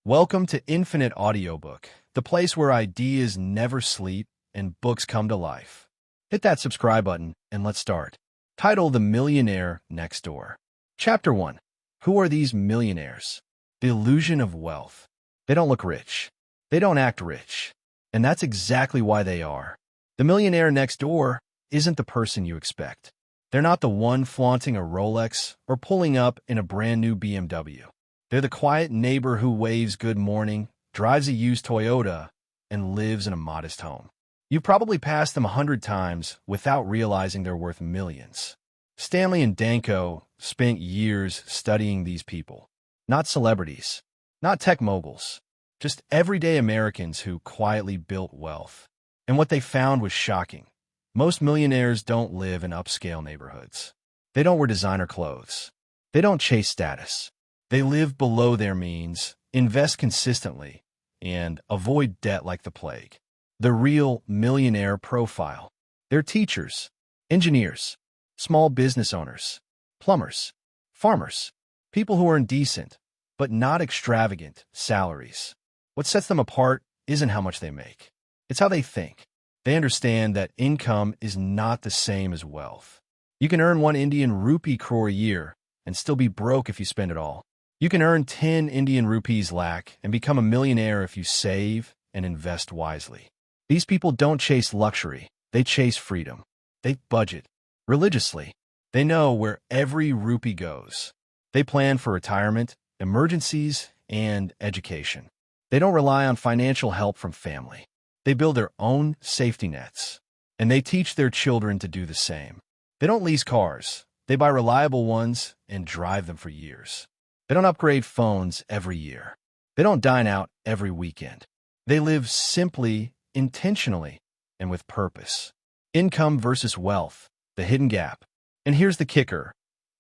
Welcome to Infinite Audiobook, the place where ideas never sleep and books come to life. Hit that subscribe button and let's start. Title: The Millionaire Next Door. Chapter 1. Who are these millionaires? The illusion of wealth. They don't look rich. They don't act rich. And that's exactly why they are. The millionaire next door isn't the person you expect. They're not the one flaunting a Rolex or pulling up in a brand new BMW. They're the quiet neighbor who waves good morning, drives a used Toyota, and lives in a modest home. You've probably passed them 100 times without realizing they're worth millions. Stanley and Danko spent years studying these people. Not celebrities, not tech moguls, just everyday Americans who quietly built wealth. And what they found was shocking. Most millionaires don't live in upscale neighborhoods. They don't wear designer clothes. They don't chase status. They live below their means, invest consistently, and avoid debt like the plague. The real millionaire profile. They're teachers, engineers, small business owners, plumbers, farmers, people who earn decent, but not extravagant, salaries. What sets them apart isn't how much they make. It's how they think. They understand that income is not the same as wealth. You can earn 1 Indian rupee crore a year and still be broke if you spend it all. You can earn 10 Indian rupees lakh and become a millionaire if you save and invest wisely. These people don't chase luxury. They chase freedom. They budget religiously. They know where every rupee goes. They plan for retirement, emergencies, and education. They don't rely on financial help from family. They build their own safety nets, and they teach their children to do the same. They don't lease cars. They buy reliable ones and drive them for years. They don't upgrade phones every year. They don't dine out every weekend. They live simply, intentionally, and with purpose. Income versus wealth, the hidden gap. And here's the kicker.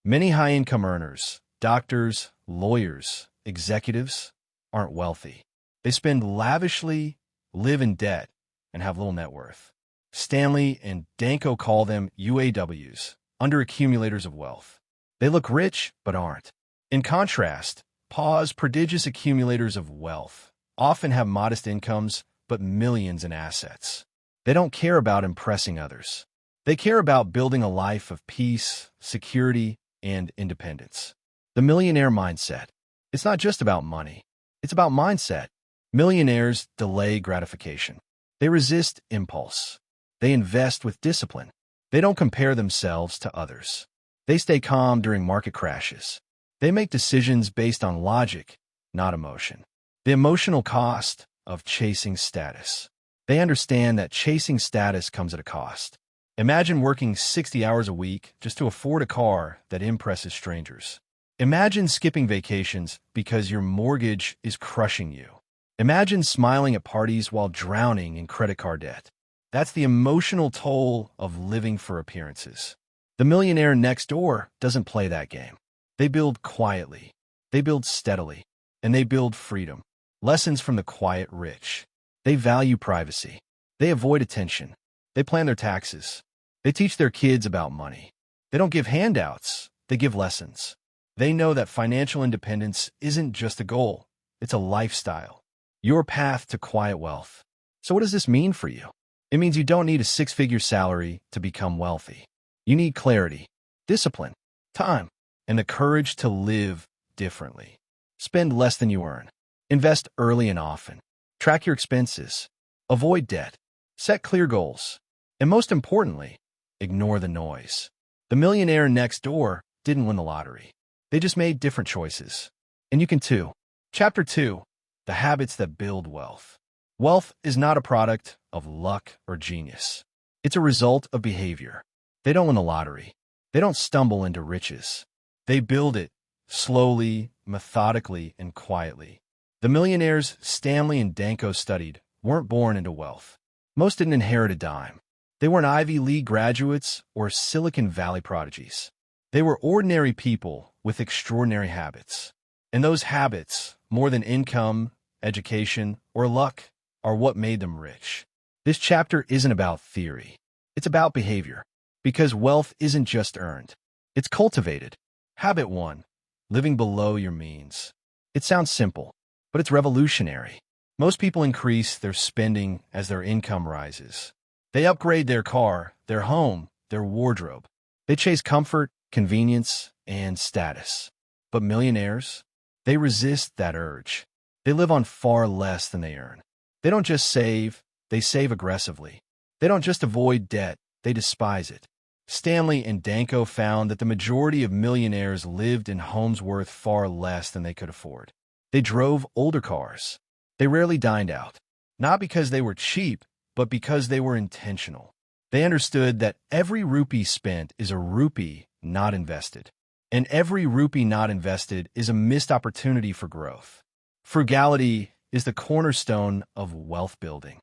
Many high-income earners, doctors, lawyers, executives, aren't wealthy. They spend lavishly, live in debt, and have little net worth. Stanley and Danko call them UAWs, under-accumulators of wealth. They look rich, but aren't. In contrast, prodigious accumulators of wealth often have modest incomes, but millions in assets. They don't care about impressing others. They care about building a life of peace, security, and independence. The millionaire mindset. It's not just about money. It's about mindset. Millionaires delay gratification. They resist impulse. They invest with discipline. They don't compare themselves to others. They stay calm during market crashes. They make decisions based on logic, not emotion. The emotional cost of chasing status. They understand that chasing status comes at a cost. Imagine working 60 hours a week just to afford a car that impresses strangers. Imagine skipping vacations because your mortgage is crushing you. Imagine smiling at parties while drowning in credit card debt. That's the emotional toll of living for appearances. The millionaire next door doesn't play that game. They build quietly, they build steadily, and they build freedom. Lessons from the quiet rich. They value privacy. They avoid attention. They plan their taxes. They teach their kids about money. They don't give handouts, they give lessons. They know that financial independence isn't just a goal, it's a lifestyle. Your path to quiet wealth. So what does this mean for you? It means you don't need a 6-figure salary to become wealthy. You need clarity, discipline, time, and the courage to live differently. Spend less than you earn. Invest early and often. Track your expenses. Avoid debt. Set clear goals. And most importantly, ignore the noise. The millionaire next door didn't win the lottery. They just made different choices. And you can too. Chapter 2. The habits that build wealth. Wealth is not a product of luck or genius. It's a result of behavior. They don't win the lottery. They don't stumble into riches. They build it slowly, methodically, and quietly. The millionaires Stanley and Danko studied weren't born into wealth. Most didn't inherit a dime. They weren't Ivy League graduates or Silicon Valley prodigies. They were ordinary people with extraordinary habits. And those habits, more than income, education, or luck, are what made them rich. This chapter isn't about theory. It's about behavior. Because wealth isn't just earned. It's cultivated. Habit 1. Living below your means. It sounds simple, but it's revolutionary. Most people increase their spending as their income rises. They upgrade their car, their home, their wardrobe. They chase comfort, convenience, and status. But millionaires, they resist that urge. They live on far less than they earn. They don't just save, they save aggressively. They don't just avoid debt, they despise it. Stanley and Danko found that the majority of millionaires lived in homes worth far less than they could afford. They drove older cars. They rarely dined out, not because they were cheap, but because they were intentional. They understood that every rupee spent is a rupee not invested, and every rupee not invested is a missed opportunity for growth. Frugality is the cornerstone of wealth building.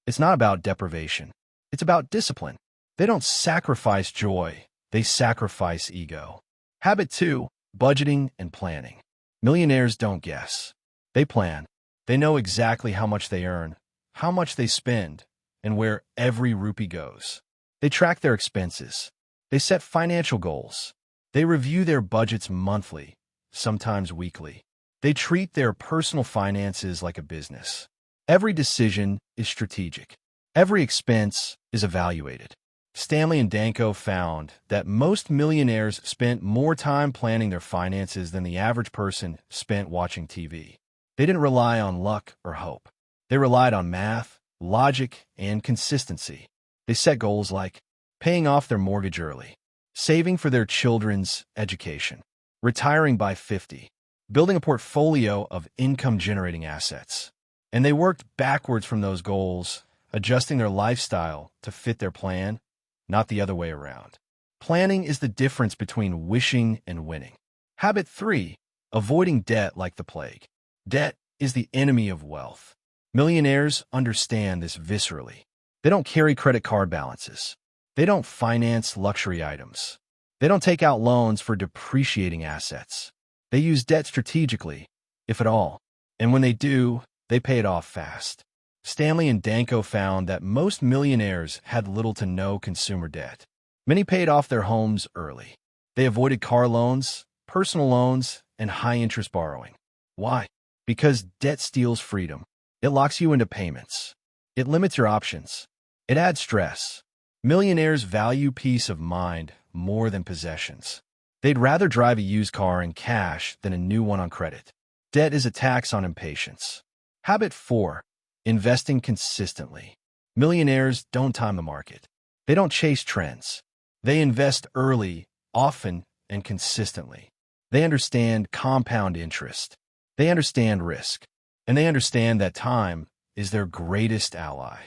It's not about deprivation. It's about discipline. They don't sacrifice joy. They sacrifice ego. Habit 2, budgeting and planning. Millionaires don't guess. They plan. They know exactly how much they earn, how much they spend, and where every rupee goes. They track their expenses. They set financial goals. They review their budgets monthly, sometimes weekly. They treat their personal finances like a business. Every decision is strategic. Every expense is evaluated. Stanley and Danko found that most millionaires spent more time planning their finances than the average person spent watching TV. They didn't rely on luck or hope. They relied on math, logic, and consistency. They set goals like paying off their mortgage early, saving for their children's education, retiring by 50, building a portfolio of income-generating assets. And they worked backwards from those goals, adjusting their lifestyle to fit their plan, not the other way around. Planning is the difference between wishing and winning. Habit 3, avoiding debt like the plague. Debt is the enemy of wealth. Millionaires understand this viscerally. They don't carry credit card balances. They don't finance luxury items. They don't take out loans for depreciating assets. They use debt strategically, if at all. And when they do, they pay it off fast. Stanley and Danko found that most millionaires had little to no consumer debt. Many paid off their homes early. They avoided car loans, personal loans, and high-interest borrowing. Why? Because debt steals freedom. It locks you into payments. It limits your options. It adds stress. Millionaires value peace of mind more than possessions. They'd rather drive a used car in cash than a new one on credit. Debt is a tax on impatience. Habit 4. Investing consistently. Millionaires don't time the market. They don't chase trends. They invest early, often, and consistently. They understand compound interest. They understand risk. And they understand that time is their greatest ally.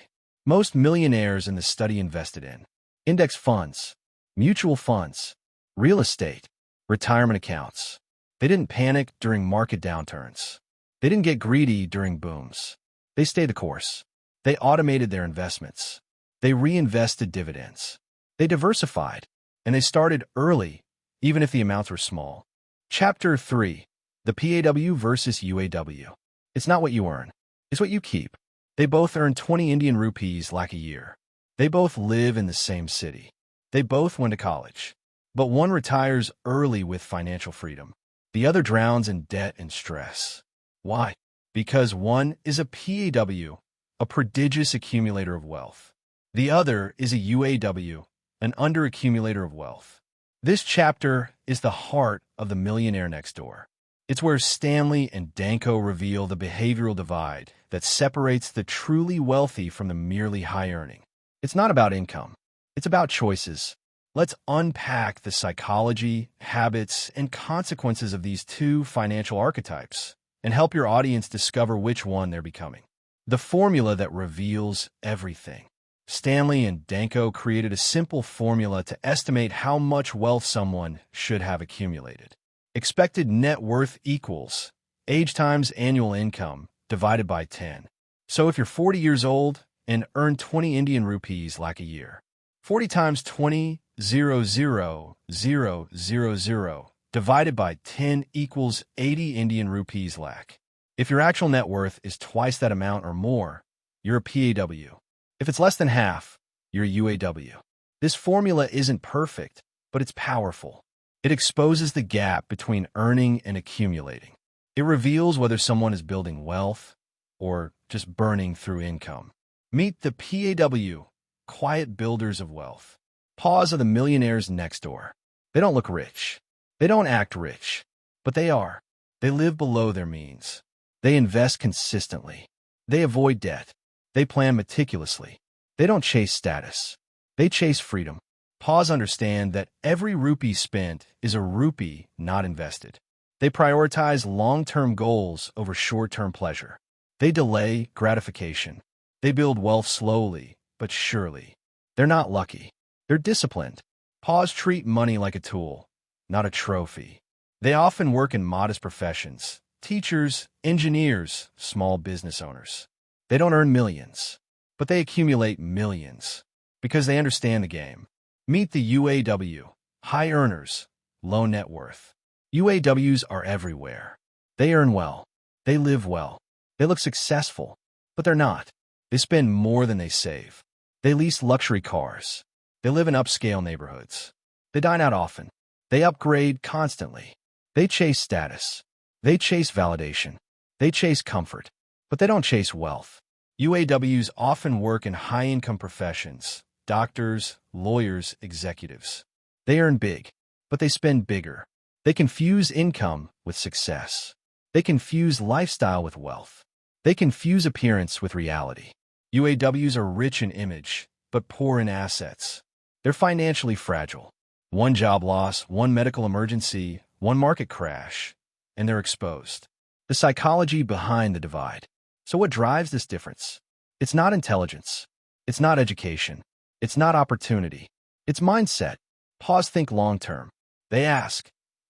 Most millionaires in the study invested in index funds, mutual funds, real estate, retirement accounts. They didn't panic during market downturns. They didn't get greedy during booms. They stayed the course. They automated their investments. They reinvested dividends. They diversified. And they started early, even if the amounts were small. Chapter 3. The PAW versus UAW. It's not what you earn. It's what you keep. They both earn 20 Indian rupees like a year. They both live in the same city. They both went to college. But one retires early with financial freedom. The other drowns in debt and stress. Why? Because one is a PAW, a prodigious accumulator of wealth. The other is a UAW, an underaccumulator of wealth. This chapter is the heart of The Millionaire Next Door. It's where Stanley and Danko reveal the behavioral divide that separates the truly wealthy from the merely high-earning. It's not about income. It's about choices. Let's unpack the psychology, habits, and consequences of these two financial archetypes and help your audience discover which one they're becoming. The formula that reveals everything. Stanley and Danko created a simple formula to estimate how much wealth someone should have accumulated. Expected net worth equals age times annual income divided by 10. So if you're 40 years old and earn 20 Indian rupees like a year, 40 times 20, 0, 0, 0, 0, 0, divided by 10 equals 80 Indian rupees lakh. If your actual net worth is twice that amount or more, you're a PAW. If it's less than half, you're a UAW. This formula isn't perfect, but it's powerful. It exposes the gap between earning and accumulating. It reveals whether someone is building wealth or just burning through income. Meet the PAW, quiet builders of wealth. Paws are the millionaires next door. They don't look rich. They don't act rich, but they are. They live below their means. They invest consistently. They avoid debt. They plan meticulously. They don't chase status. They chase freedom. Paws understand that every rupee spent is a rupee not invested. They prioritize long-term goals over short-term pleasure. They delay gratification. They build wealth slowly, but surely. They're not lucky. They're disciplined. Paws treat money like a tool, not a trophy. They often work in modest professions: teachers, engineers, small business owners. They don't earn millions, but they accumulate millions because they understand the game. Meet the UAW, high earners, low net worth. UAWs are everywhere. They earn well. They live well. They look successful, but they're not. They spend more than they save. They lease luxury cars. They live in upscale neighborhoods. They dine out often. They upgrade constantly. They chase status. They chase validation. They chase comfort, but they don't chase wealth. UAWs often work in high-income professions: doctors, lawyers, executives. They earn big, but they spend bigger. They confuse income with success. They confuse lifestyle with wealth. They confuse appearance with reality. UAWs are rich in image, but poor in assets. They're financially fragile. One job loss, one medical emergency, one market crash, and they're exposed. The psychology behind the divide. So what drives this difference? It's not intelligence. It's not education. It's not opportunity. It's mindset. Paws think long-term. They ask,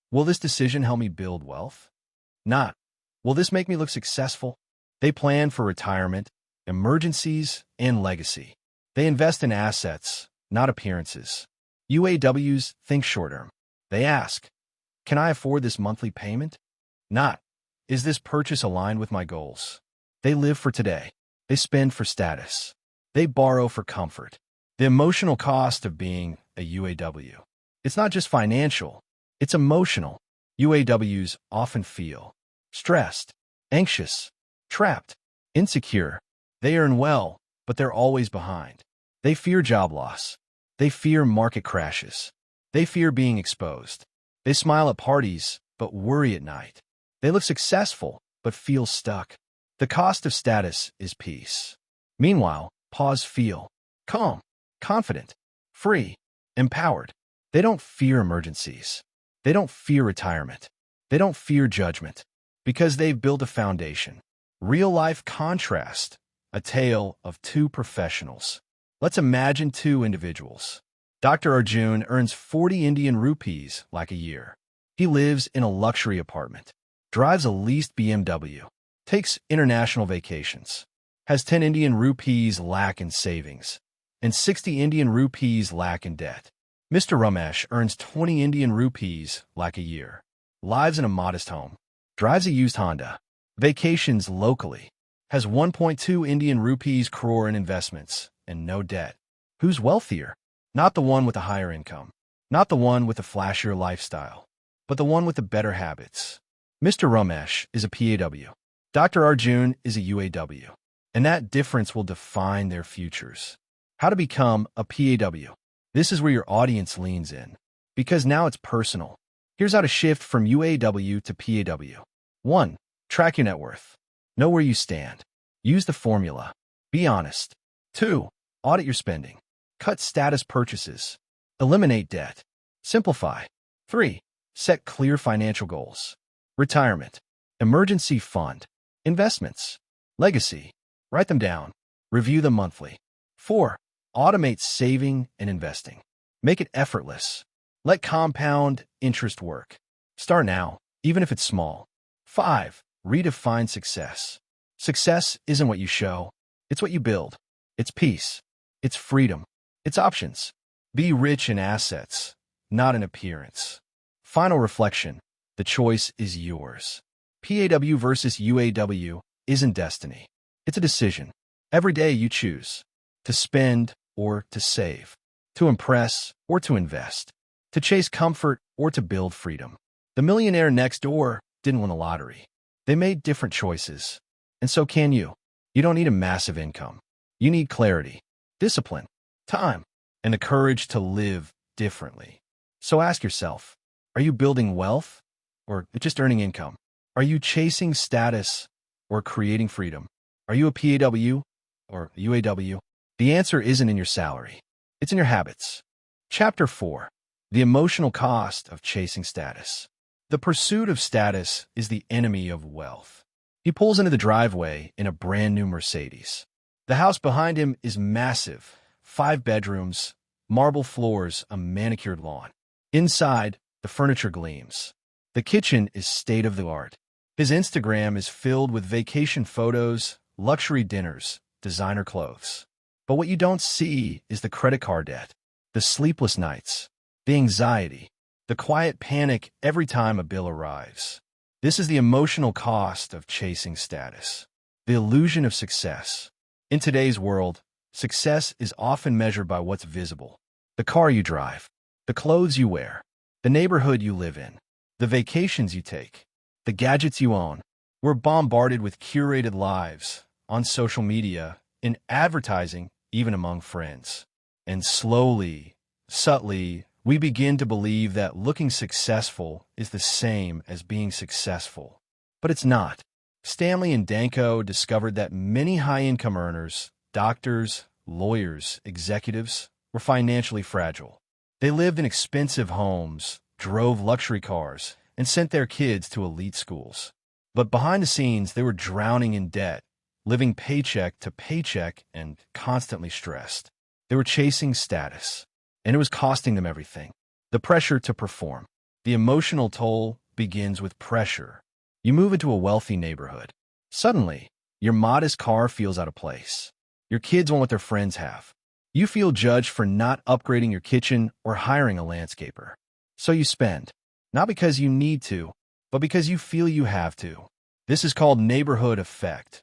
will this decision help me build wealth? Not, will this make me look successful? They plan for retirement, emergencies, and legacy. They invest in assets, not appearances. UAWs think short-term. They ask, can I afford this monthly payment? Not, is this purchase aligned with my goals? They live for today. They spend for status. They borrow for comfort. The emotional cost of being a UAW. It's not just financial, it's emotional. UAWs often feel stressed, anxious, trapped, insecure. They earn well, but they're always behind. They fear job loss. They fear market crashes. They fear being exposed. They smile at parties, but worry at night. They look successful, but feel stuck. The cost of status is peace. Meanwhile, Paws feel calm, confident, free, empowered. They don't fear emergencies. They don't fear retirement. They don't fear judgment, because they've built a foundation. Real-life contrast, a tale of two professionals. Let's imagine two individuals. Dr. Arjun earns 40 Indian rupees like a year. He lives in a luxury apartment, drives a leased BMW, takes international vacations, has 10 Indian rupees lack in savings, and 60 Indian rupees lack in debt. Mr. Ramesh earns 20 Indian rupees lack a year, lives in a modest home, drives a used Honda, vacations locally, has 1.2 Indian rupees crore in investments, and no debt. Who's wealthier? Not the one with a higher income, not the one with a flashier lifestyle, but the one with the better habits. Mr. Ramesh is a PAW. Dr. Arjun is a UAW. And that difference will define their futures. How to become a PAW. This is where your audience leans in, because now it's personal. Here's how to shift from UAW to PAW. 1. Track your net worth. Know where you stand. Use the formula. Be honest. 2. Audit your spending. Cut status purchases. Eliminate debt. Simplify. 3. Set clear financial goals. Retirement. Emergency fund. Investments. Legacy. Write them down. Review them monthly. 4. Automate saving and investing. Make it effortless. Let compound interest work. Start now, even if it's small. 5. Redefine success. Success isn't what you show. It's what you build. It's peace. It's freedom. It's options. Be rich in assets, not in appearance. Final reflection. The choice is yours. PAW versus UAW isn't destiny. It's a decision. Every day you choose to spend or to save, to impress or to invest, to chase comfort or to build freedom. The millionaire next door didn't win the lottery. They made different choices. And so can you. You don't need a massive income. You need clarity, discipline, time, and the courage to live differently. So ask yourself, are you building wealth or just earning income? Are you chasing status or creating freedom? Are you a PAW or UAW? The answer isn't in your salary. It's in your habits. Chapter 4. The emotional cost of chasing status. The pursuit of status is the enemy of wealth. He pulls into the driveway in a brand new Mercedes. The house behind him is massive, 5 bedrooms, marble floors, a manicured lawn. Inside, the furniture gleams. The kitchen is state-of-the-art. His Instagram is filled with vacation photos, luxury dinners, designer clothes. But what you don't see is the credit card debt, the sleepless nights, the anxiety, the quiet panic every time a bill arrives. This is the emotional cost of chasing status, the illusion of success. In today's world, success is often measured by what's visible: the car you drive, the clothes you wear, the neighborhood you live in, the vacations you take, the gadgets you own. We're bombarded with curated lives on social media, in advertising, even among friends. And slowly, subtly, we begin to believe that looking successful is the same as being successful. But it's not. Stanley and Danko discovered that many high-income earners, doctors, lawyers, executives, were financially fragile. They lived in expensive homes, drove luxury cars, and sent their kids to elite schools. But behind the scenes, they were drowning in debt, living paycheck to paycheck, and constantly stressed. They were chasing status, and it was costing them everything. The pressure to perform. The emotional toll begins with pressure. You move into a wealthy neighborhood. Suddenly, your modest car feels out of place. Your kids want what their friends have. You feel judged for not upgrading your kitchen or hiring a landscaper. So you spend, not because you need to, but because you feel you have to. This is called neighborhood effect,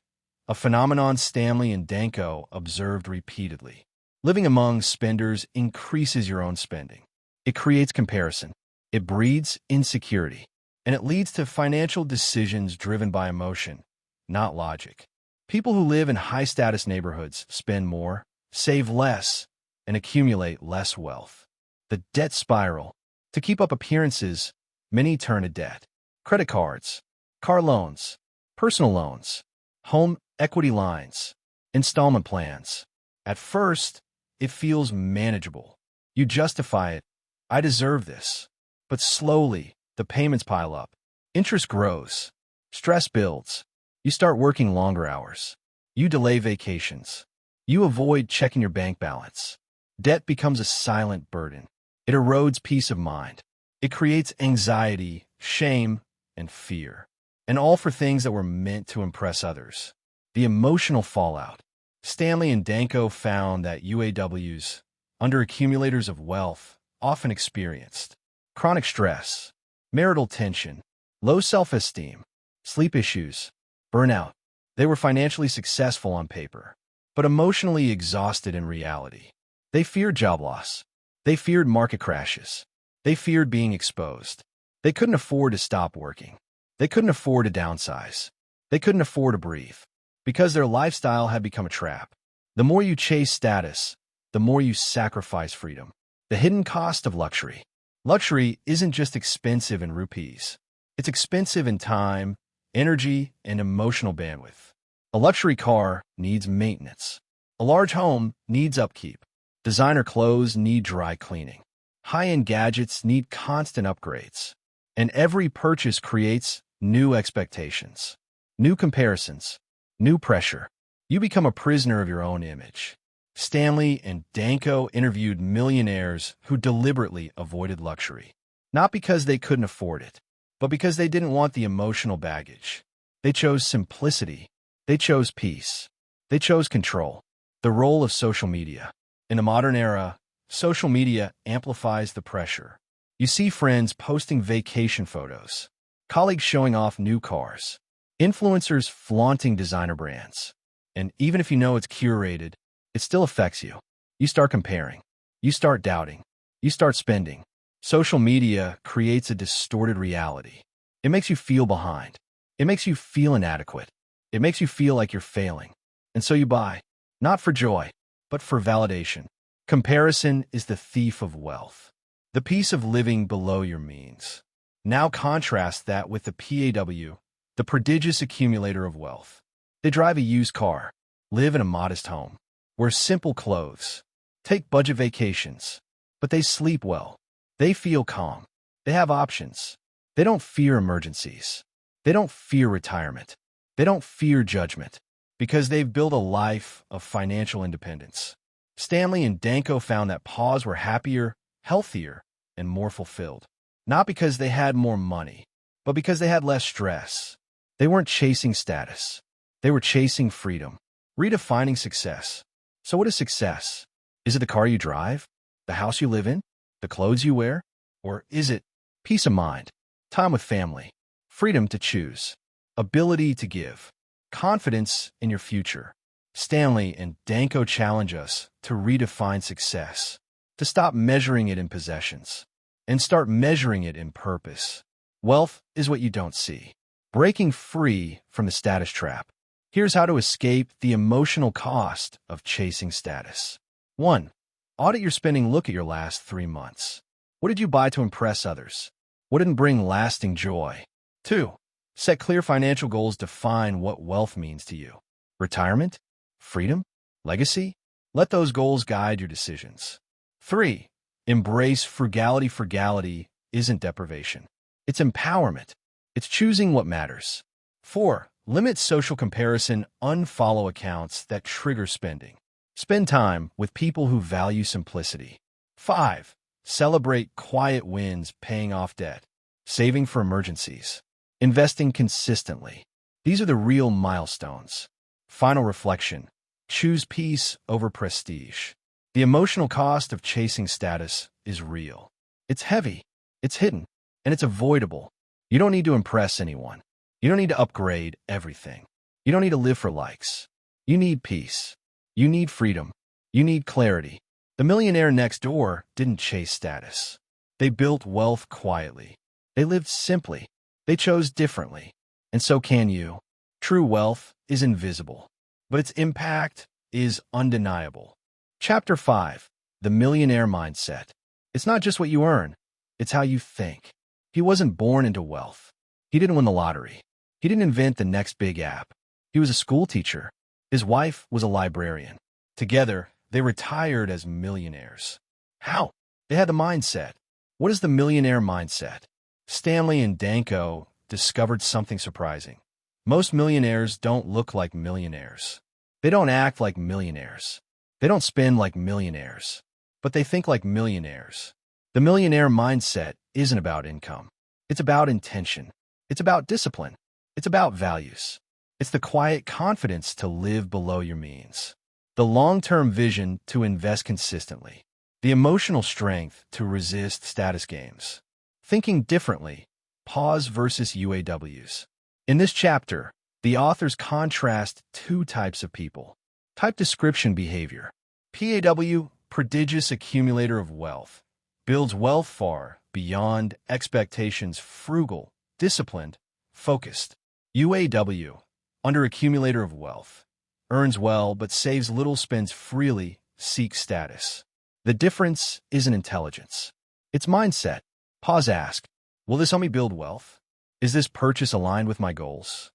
a phenomenon Stanley and Danko observed repeatedly. Living among spenders increases your own spending. It creates comparison. It breeds insecurity. And it leads to financial decisions driven by emotion, not logic. People who live in high-status neighborhoods spend more, save less, and accumulate less wealth. The debt spiral. To keep up appearances, many turn to debt. Credit cards, car loans, personal loans, home equity lines, installment plans. At first, it feels manageable. You justify it. I deserve this. But slowly, the payments pile up. Interest grows. Stress builds. You start working longer hours. You delay vacations. You avoid checking your bank balance. Debt becomes a silent burden. It erodes peace of mind. It creates anxiety, shame, and fear. And all for things that were meant to impress others. The emotional fallout. Stanley and Danko found that UAWs, under-accumulators of wealth, often experienced chronic stress, marital tension, low self-esteem, sleep issues, burnout. They were financially successful on paper, but emotionally exhausted in reality. They feared job loss. They feared market crashes. They feared being exposed. They couldn't afford to stop working. They couldn't afford to downsize. They couldn't afford to breathe, because their lifestyle had become a trap. The more you chase status, the more you sacrifice freedom. The hidden cost of luxury. Luxury isn't just expensive in rupees. It's expensive in time, energy, and emotional bandwidth. A luxury car needs maintenance. A large home needs upkeep. Designer clothes need dry cleaning. High-end gadgets need constant upgrades. And every purchase creates new expectations, new comparisons, new pressure. You become a prisoner of your own image. Stanley and Danko interviewed millionaires who deliberately avoided luxury, not because they couldn't afford it, but because they didn't want the emotional baggage. They chose simplicity. They chose peace. They chose control. The role of social media. In the modern era, social media amplifies the pressure. You see friends posting vacation photos, colleagues showing off new cars, influencers flaunting designer brands. And even if you know it's curated, it still affects you. You start comparing. You start doubting. You start spending. Social media creates a distorted reality. It makes you feel behind. It makes you feel inadequate. It makes you feel like you're failing. And so you buy, not for joy, but for validation. Comparison is the thief of wealth, the peace of living below your means. Now contrast that with the PAW, the prodigious accumulator of wealth. They drive a used car, live in a modest home, wear simple clothes, take budget vacations, but they sleep well. They feel calm. They have options. They don't fear emergencies. They don't fear retirement. They don't fear judgment because they've built a life of financial independence. Stanley and Danko found that PAWs were happier, healthier, and more fulfilled. Not because they had more money, but because they had less stress. They weren't chasing status. They were chasing freedom, redefining success. So what is success? Is it the car you drive? The house you live in? The clothes you wear? Or is it peace of mind, time with family, freedom to choose, ability to give, confidence in your future? Stanley and Danko challenge us to redefine success, to stop measuring it in possessions, and start measuring it in purpose. Wealth is what you don't see. Breaking free from the status trap. Here's how to escape the emotional cost of chasing status. 1. Audit your spending. Look at your last 3 months. What did you buy to impress others? What didn't bring lasting joy? 2. Set clear financial goals. Define what wealth means to you. Retirement? Freedom? Legacy? Let those goals guide your decisions. 3. Embrace frugality. Frugality isn't deprivation. It's empowerment. It's choosing what matters. 4. Limit social comparison. Unfollow accounts that trigger spending. Spend time with people who value simplicity. 5. Celebrate quiet wins. Paying off debt, saving for emergencies, investing consistently. These are the real milestones. Final reflection. Choose peace over prestige. The emotional cost of chasing status is real. It's heavy, it's hidden, and it's avoidable. You don't need to impress anyone. You don't need to upgrade everything. You don't need to live for likes. You need peace. You need freedom. You need clarity. The millionaire next door didn't chase status. They built wealth quietly. They lived simply. They chose differently. And so can you. True wealth is invisible, but its impact is undeniable. Chapter 5. The Millionaire Mindset. It's not just what you earn. It's how you think. He wasn't born into wealth. He didn't win the lottery. He didn't invent the next big app. He was a school teacher. His wife was a librarian. Together, they retired as millionaires. How? They had the mindset. What is the millionaire mindset? Stanley and Danko discovered something surprising. Most millionaires don't look like millionaires. They don't act like millionaires. They don't spend like millionaires. But they think like millionaires. The millionaire mindset isn't about income. It's about intention. It's about discipline. It's about values. It's the quiet confidence to live below your means. The long-term vision to invest consistently. The emotional strength to resist status games. Thinking differently. PAWs versus UAWs. In this chapter, the authors contrast two types of people. Type description: behavior. PAW, prodigious accumulator of wealth. Builds wealth far beyond expectations. Frugal, disciplined, focused. UAW, under accumulator of wealth. Earns well but saves little, spends freely, seeks status. The difference isn't intelligence. It's mindset. PAWs ask, will this help me build wealth? Is this purchase aligned with my goals?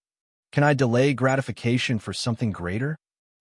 Can I delay gratification for something greater?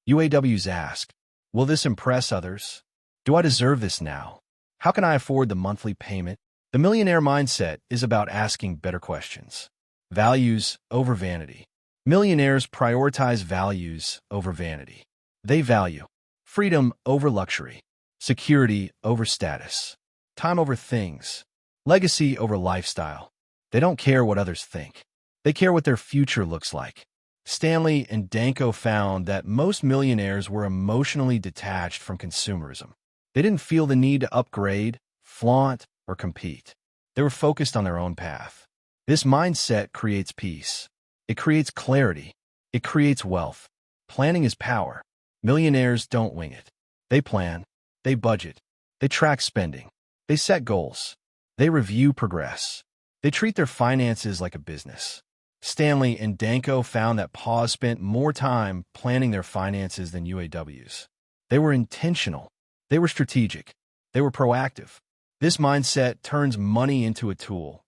UAWs ask, will this impress others? Do I deserve this now? How can I afford the monthly payment? The millionaire mindset is about asking better questions. Values over vanity. Millionaires prioritize values over vanity. They value freedom over luxury, security over status, time over things, legacy over lifestyle. They don't care what others think. They care what their future looks like. Stanley and Danko found that most millionaires were emotionally detached from consumerism. They didn't feel the need to upgrade, flaunt, or compete. They were focused on their own path. This mindset creates peace. It creates clarity. It creates wealth. Planning is power. Millionaires don't wing it. They plan. They budget. They track spending. They set goals. They review progress. They treat their finances like a business. Stanley and Danko found that PAWs spent more time planning their finances than UAWs. They were intentional. They were strategic. They were proactive. This mindset turns money into a tool,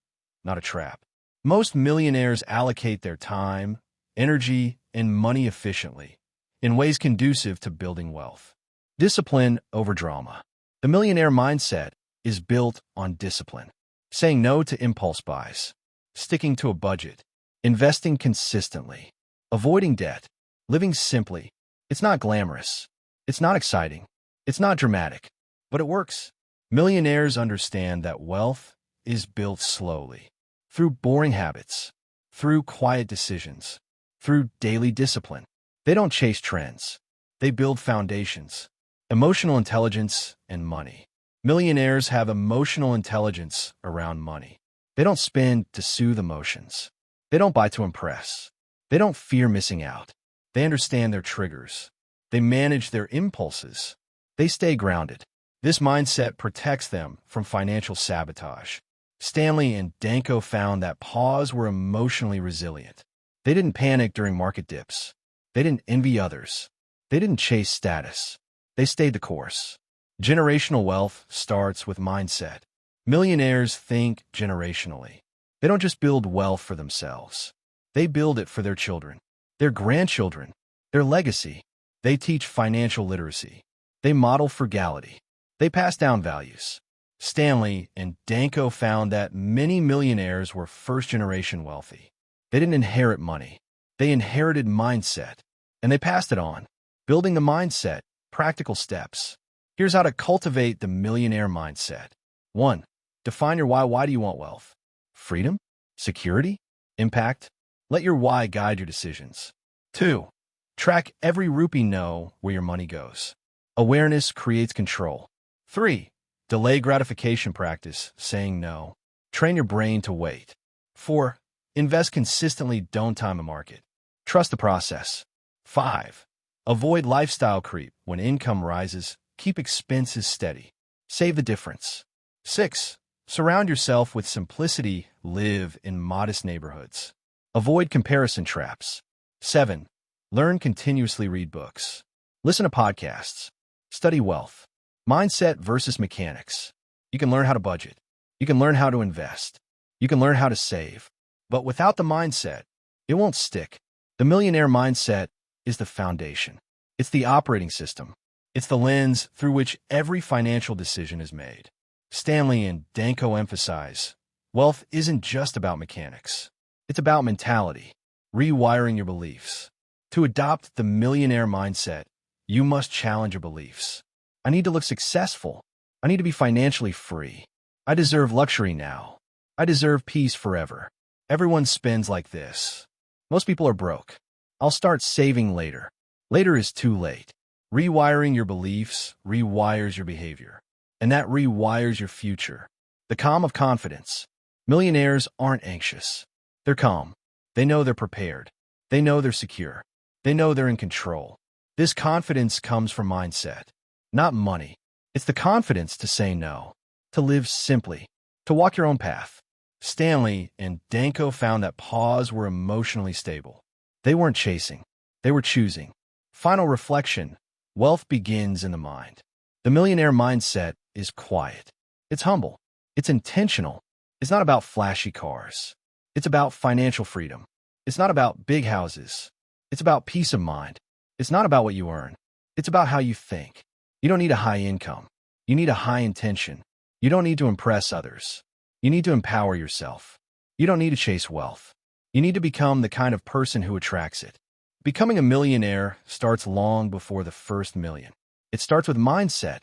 not a trap. Most millionaires allocate their time, energy, and money efficiently, in ways conducive to building wealth. Discipline over drama. The millionaire mindset is built on discipline. Saying no to impulse buys, sticking to a budget, investing consistently, avoiding debt, living simply. It's not glamorous. It's not exciting. It's not dramatic, but it works. Millionaires understand that wealth is built slowly, through boring habits, through quiet decisions, through daily discipline. They don't chase trends. They build foundations, emotional intelligence, and money. Millionaires have emotional intelligence around money. They don't spend to soothe emotions. They don't buy to impress. They don't fear missing out. They understand their triggers. They manage their impulses. They stay grounded. This mindset protects them from financial sabotage. Stanley and Danko found that PAWs were emotionally resilient. They didn't panic during market dips. They didn't envy others. They didn't chase status. They stayed the course. Generational wealth starts with mindset. Millionaires think generationally. They don't just build wealth for themselves. They build it for their children, their grandchildren, their legacy. They teach financial literacy. They model frugality. They pass down values. Stanley and Danko found that many millionaires were first-generation wealthy. They didn't inherit money. They inherited mindset, and they passed it on. Building the mindset, practical steps. Here's how to cultivate the millionaire mindset. 1. Define your why. Why do you want wealth? Freedom? Security? Impact? Let your why guide your decisions. 2. Track every rupee. Know where your money goes. Awareness creates control. 3. Delay gratification. Practice saying no. Train your brain to wait. 4. Invest consistently. Don't time a market. Trust the process. 5. Avoid lifestyle creep. When income rises, keep expenses steady. Save the difference. 6. Surround yourself with simplicity. Live in modest neighborhoods. Avoid comparison traps. 7. Learn continuously. Read books. Listen to podcasts. Study wealth. Mindset versus mechanics. You can learn how to budget. You can learn how to invest. You can learn how to save. But without the mindset, it won't stick. The millionaire mindset is the foundation. It's the operating system. It's the lens through which every financial decision is made. Stanley and Danko emphasize, wealth isn't just about mechanics. It's about mentality, rewiring your beliefs. To adopt the millionaire mindset, you must challenge your beliefs. I need to look successful. I need to be financially free. I deserve luxury now. I deserve peace forever. Everyone spends like this. Most people are broke. I'll start saving later. Later is too late. Rewiring your beliefs rewires your behavior, and that rewires your future. The calm of confidence. Millionaires aren't anxious. They're calm. They know they're prepared. They know they're secure. They know they're in control. This confidence comes from mindset, not money. It's the confidence to say no, to live simply, to walk your own path. Stanley and Danko found that PAWs were emotionally stable. They weren't chasing. They were choosing. Final reflection. Wealth begins in the mind. The millionaire mindset is quiet. It's humble. It's intentional. It's not about flashy cars. It's about financial freedom. It's not about big houses. It's about peace of mind. It's not about what you earn. It's about how you think. You don't need a high income. You need a high intention. You don't need to impress others. You need to empower yourself. You don't need to chase wealth. You need to become the kind of person who attracts it. Becoming a millionaire starts long before the first million. It starts with mindset.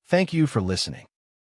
Thank you for listening.